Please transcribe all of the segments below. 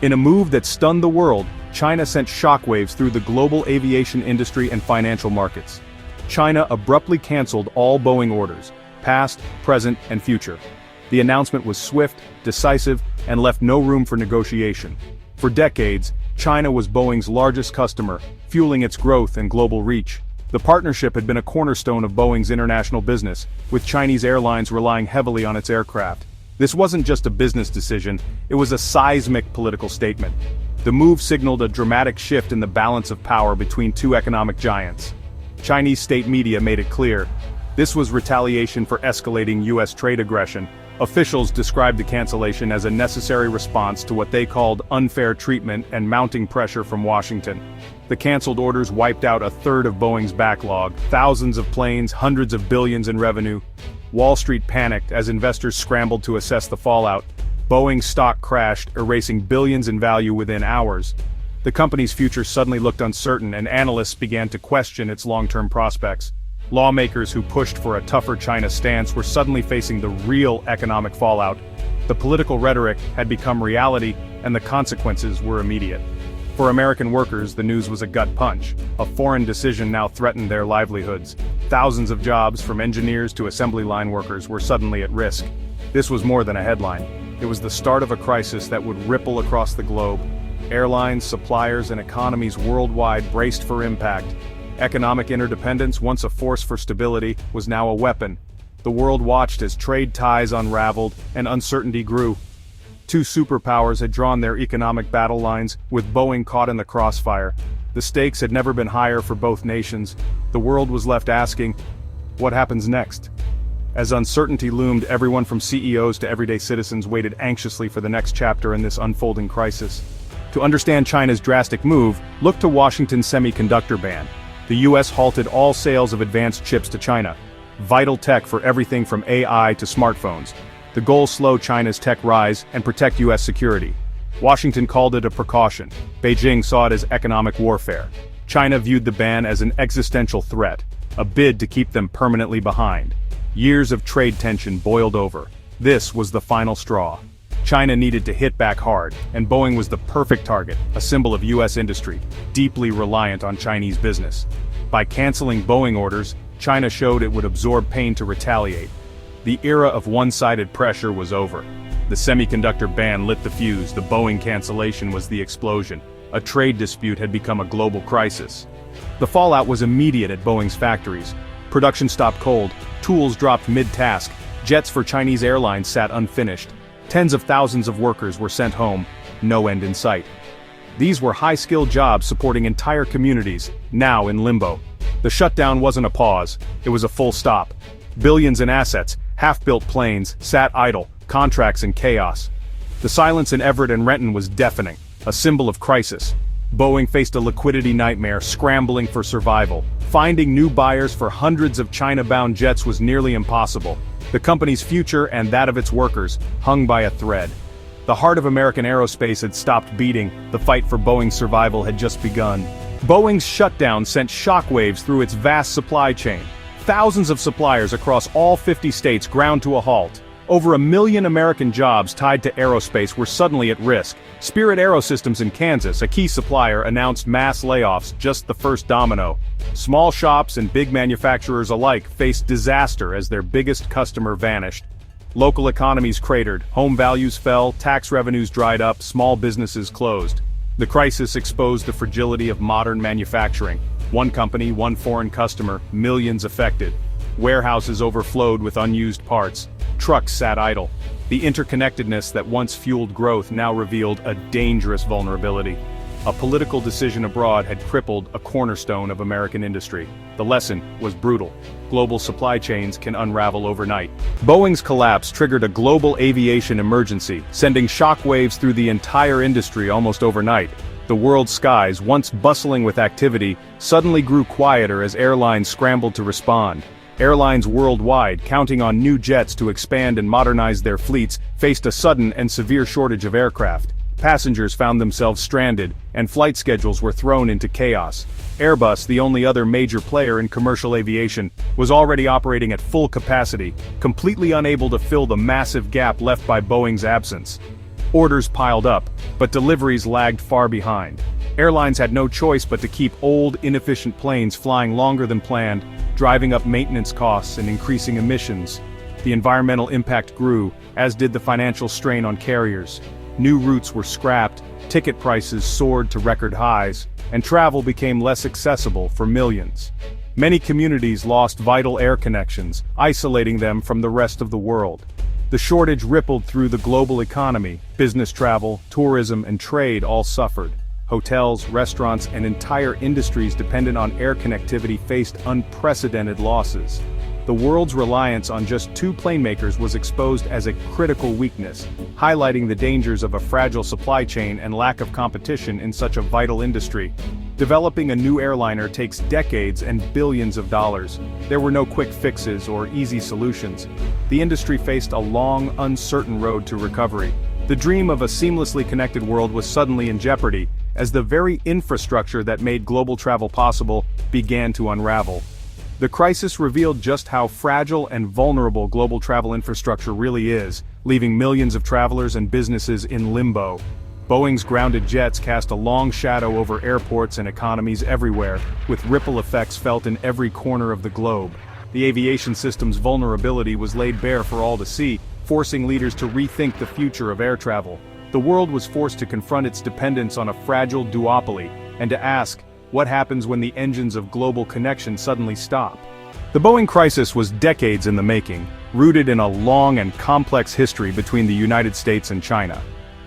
In a move that stunned the world, China sent shockwaves through the global aviation industry and financial markets. China abruptly canceled all Boeing orders, past, present, and future. The announcement was swift, decisive, and left no room for negotiation. For decades, China was Boeing's largest customer, fueling its growth and global reach. The partnership had been a cornerstone of Boeing's international business, with Chinese airlines relying heavily on its aircraft. This wasn't just a business decision, it was a seismic political statement. The move signaled a dramatic shift in the balance of power between two economic giants. Chinese state media made it clear, this was retaliation for escalating U.S. trade aggression. Officials described the cancellation as a necessary response to what they called unfair treatment and mounting pressure from Washington. The canceled orders wiped out a third of Boeing's backlog, thousands of planes, hundreds of billions in revenue. Wall Street panicked as investors scrambled to assess the fallout. Boeing's stock crashed, erasing billions in value within hours. The company's future suddenly looked uncertain, and analysts began to question its long-term prospects. Lawmakers who pushed for a tougher China stance were suddenly facing the real economic fallout. The political rhetoric had become reality, and the consequences were immediate. For American workers, the news was a gut punch. A foreign decision now threatened their livelihoods. Thousands of jobs, from engineers to assembly line workers, were suddenly at risk. This was more than a headline. It was the start of a crisis that would ripple across the globe. Airlines, suppliers, and economies worldwide braced for impact. Economic interdependence, once a force for stability, was now a weapon. The world watched as trade ties unraveled and uncertainty grew. Two superpowers had drawn their economic battle lines, with Boeing caught in the crossfire. The stakes had never been higher for both nations. The world was left asking, what happens next? As uncertainty loomed, everyone from CEOs to everyday citizens waited anxiously for the next chapter in this unfolding crisis. To understand China's drastic move, look to Washington's semiconductor ban. The US halted all sales of advanced chips to China, vital tech for everything from AI to smartphones. The goal: slow China's tech rise and protect US security. Washington called it a precaution. Beijing saw it as economic warfare. China viewed the ban as an existential threat, a bid to keep them permanently behind. Years of trade tension boiled over. This was the final straw. China needed to hit back hard, and Boeing was the perfect target, a symbol of US industry, deeply reliant on Chinese business. By canceling Boeing orders, China showed it would absorb pain to retaliate. The era of one-sided pressure was over. The semiconductor ban lit the fuse, the Boeing cancellation was the explosion. A trade dispute had become a global crisis. The fallout was immediate at Boeing's factories. Production stopped cold, tools dropped mid-task, jets for Chinese airlines sat unfinished. Tens of thousands of workers were sent home, no end in sight. These were high-skilled jobs supporting entire communities, now in limbo. The shutdown wasn't a pause, it was a full stop. Billions in assets, half-built planes, sat idle, contracts in chaos. The silence in Everett and Renton was deafening, a symbol of crisis. Boeing faced a liquidity nightmare, scrambling for survival. Finding new buyers for hundreds of China-bound jets was nearly impossible. The company's future and that of its workers hung by a thread. The heart of American aerospace had stopped beating, the fight for Boeing's survival had just begun. Boeing's shutdown sent shockwaves through its vast supply chain. Thousands of suppliers across all 50 states ground to a halt. Over 1 million American jobs tied to aerospace were suddenly at risk. Spirit Aerosystems in Kansas, a key supplier, announced mass layoffs, just the first domino. Small shops and big manufacturers alike faced disaster as their biggest customer vanished. Local economies cratered, home values fell, tax revenues dried up, small businesses closed. The crisis exposed the fragility of modern manufacturing. One company, one foreign customer, millions affected. Warehouses overflowed with unused parts. Trucks sat idle. The interconnectedness that once fueled growth now revealed a dangerous vulnerability. A political decision abroad had crippled a cornerstone of American industry. The lesson was brutal. Global supply chains can unravel overnight. Boeing's collapse triggered a global aviation emergency, sending shockwaves through the entire industry almost overnight. The world's skies, once bustling with activity, suddenly grew quieter as airlines scrambled to respond. Airlines worldwide, counting on new jets to expand and modernize their fleets, faced a sudden and severe shortage of aircraft. Passengers found themselves stranded, and flight schedules were thrown into chaos. Airbus, the only other major player in commercial aviation, was already operating at full capacity, completely unable to fill the massive gap left by Boeing's absence. Orders piled up, but deliveries lagged far behind. Airlines had no choice but to keep old, inefficient planes flying longer than planned, driving up maintenance costs and increasing emissions. The environmental impact grew, as did the financial strain on carriers. New routes were scrapped, ticket prices soared to record highs, and travel became less accessible for millions. Many communities lost vital air connections, isolating them from the rest of the world. The shortage rippled through the global economy. Business travel, tourism, and trade all suffered. Hotels, restaurants, and entire industries dependent on air connectivity faced unprecedented losses. The world's reliance on just two plane makers was exposed as a critical weakness, highlighting the dangers of a fragile supply chain and lack of competition in such a vital industry. Developing a new airliner takes decades and billions of dollars. There were no quick fixes or easy solutions. The industry faced a long, uncertain road to recovery. The dream of a seamlessly connected world was suddenly in jeopardy, as the very infrastructure that made global travel possible began to unravel. The crisis revealed just how fragile and vulnerable global travel infrastructure really is, leaving millions of travelers and businesses in limbo. Boeing's grounded jets cast a long shadow over airports and economies everywhere, with ripple effects felt in every corner of the globe. The aviation system's vulnerability was laid bare for all to see, forcing leaders to rethink the future of air travel. The world was forced to confront its dependence on a fragile duopoly, and to ask, what happens when the engines of global connection suddenly stop? The Boeing crisis was decades in the making, rooted in a long and complex history between the United States and China.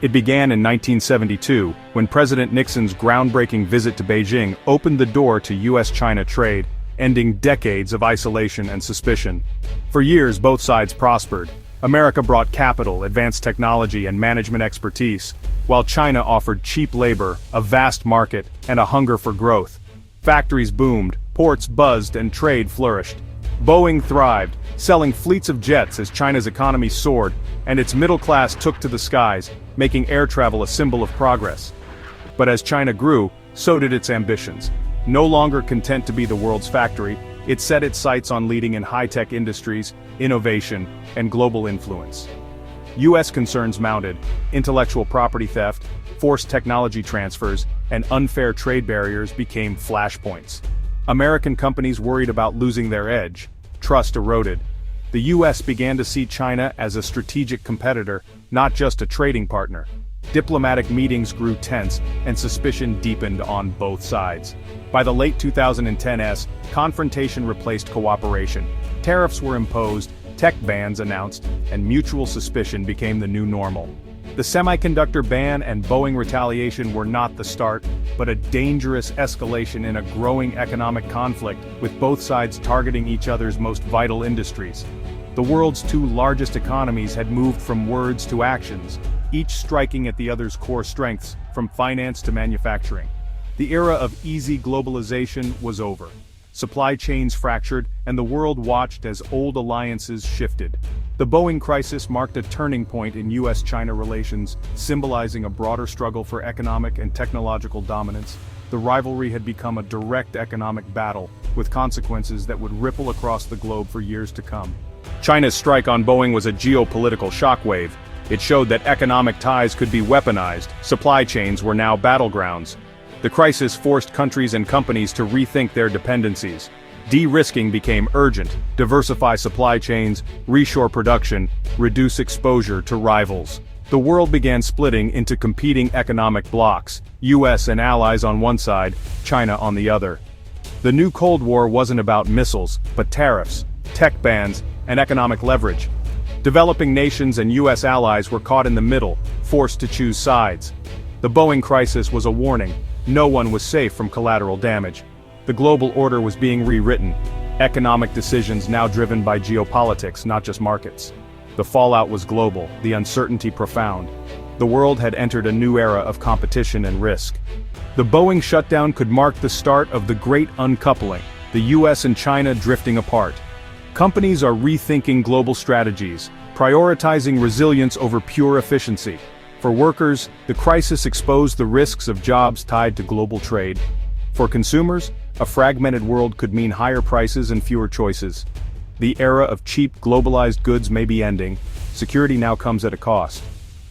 It began in 1972, when President Nixon's groundbreaking visit to Beijing opened the door to US-China trade, ending decades of isolation and suspicion. For years, both sides prospered. America brought capital, advanced technology, and management expertise, while China offered cheap labor, a vast market, and a hunger for growth. Factories boomed, ports buzzed, and trade flourished. Boeing thrived, selling fleets of jets as China's economy soared, and its middle class took to the skies, making air travel a symbol of progress. But as China grew, so did its ambitions. No longer content to be the world's factory, it set its sights on leading in high-tech industries, innovation, and global influence. U.S. concerns mounted: intellectual property theft, forced technology transfers, and unfair trade barriers became flashpoints. American companies worried about losing their edge. Trust eroded. The U.S. began to see China as a strategic competitor, not just a trading partner. Diplomatic meetings grew tense, and suspicion deepened on both sides. By the late 2010s, confrontation replaced cooperation. Tariffs were imposed, tech bans announced, and mutual suspicion became the new normal. The semiconductor ban and Boeing retaliation were not the start, but a dangerous escalation in a growing economic conflict, with both sides targeting each other's most vital industries. The world's two largest economies had moved from words to actions, each striking at the other's core strengths, from finance to manufacturing. The era of easy globalization was over. Supply chains fractured, and the world watched as old alliances shifted. The Boeing crisis marked a turning point in US-China relations, symbolizing a broader struggle for economic and technological dominance. The rivalry had become a direct economic battle, with consequences that would ripple across the globe for years to come. China's strike on Boeing was a geopolitical shockwave. It showed that economic ties could be weaponized. Supply chains were now battlegrounds. The crisis forced countries and companies to rethink their dependencies. De-risking became urgent: diversify supply chains, reshore production, reduce exposure to rivals. The world began splitting into competing economic blocs, US and allies on one side, China on the other. The new Cold War wasn't about missiles, but tariffs, tech bans, and economic leverage. Developing nations and US allies were caught in the middle, forced to choose sides. The Boeing crisis was a warning. No one was safe from collateral damage. The global order was being rewritten. Economic decisions now driven by geopolitics, not just markets. The fallout was global, the uncertainty profound. The world had entered a new era of competition and risk. The Boeing shutdown could mark the start of the great uncoupling, the US and China drifting apart. Companies are rethinking global strategies, prioritizing resilience over pure efficiency. For workers, the crisis exposed the risks of jobs tied to global trade. For consumers, a fragmented world could mean higher prices and fewer choices. The era of cheap, globalized goods may be ending. Security now comes at a cost.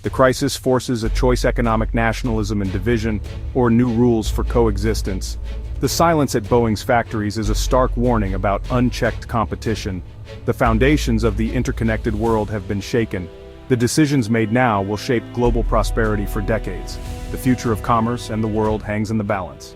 The crisis forces a choice: economic nationalism and division, or new rules for coexistence. The silence at Boeing's factories is a stark warning about unchecked competition. The foundations of the interconnected world have been shaken. The decisions made now will shape global prosperity for decades. The future of commerce and the world hangs in the balance.